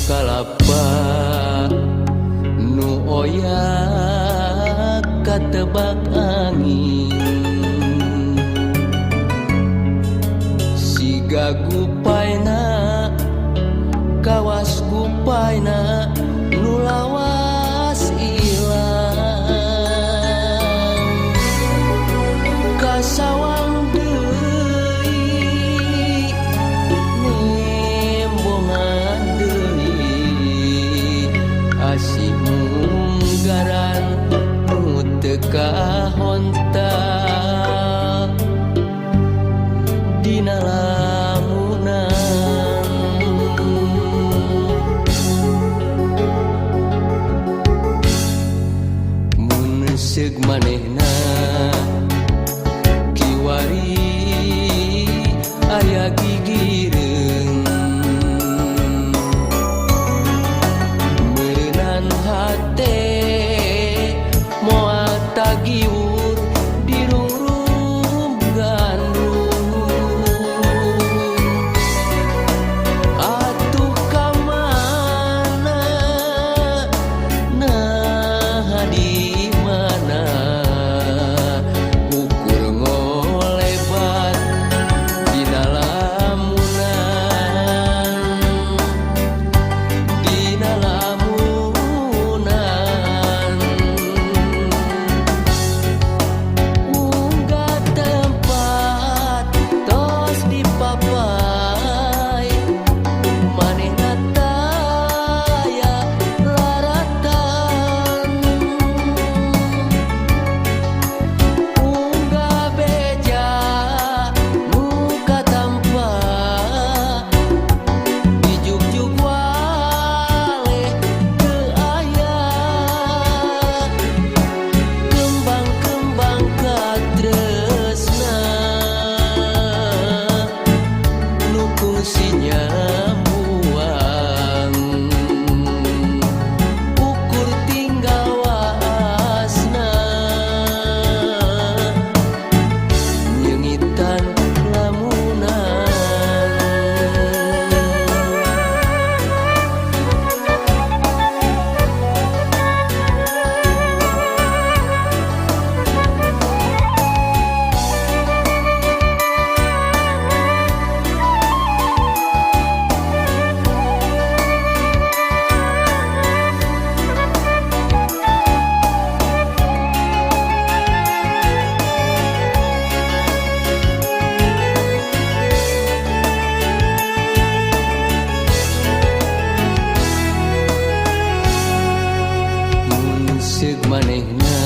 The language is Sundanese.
kalapa nu oya katebak angin siga gupayna kawas gupayna nu lawas ilang kasawang deui nembongan deui asih munggaran nu teu kahontak dina lamunan mun seug manehna kiwari aya gigireun meureunnan hate moal tagiur dirungrum gandrung atuh kamana nah di mana ukur ngolebat dina lamunan unggah tempat tos dipapai manehna taya laratan unggah beja nu katampa dijuk-juk wale teu aya kembang-kembang katresna nu fungsinya buang ukur tinggal waasna nyeungitan lamunan mun seug manehna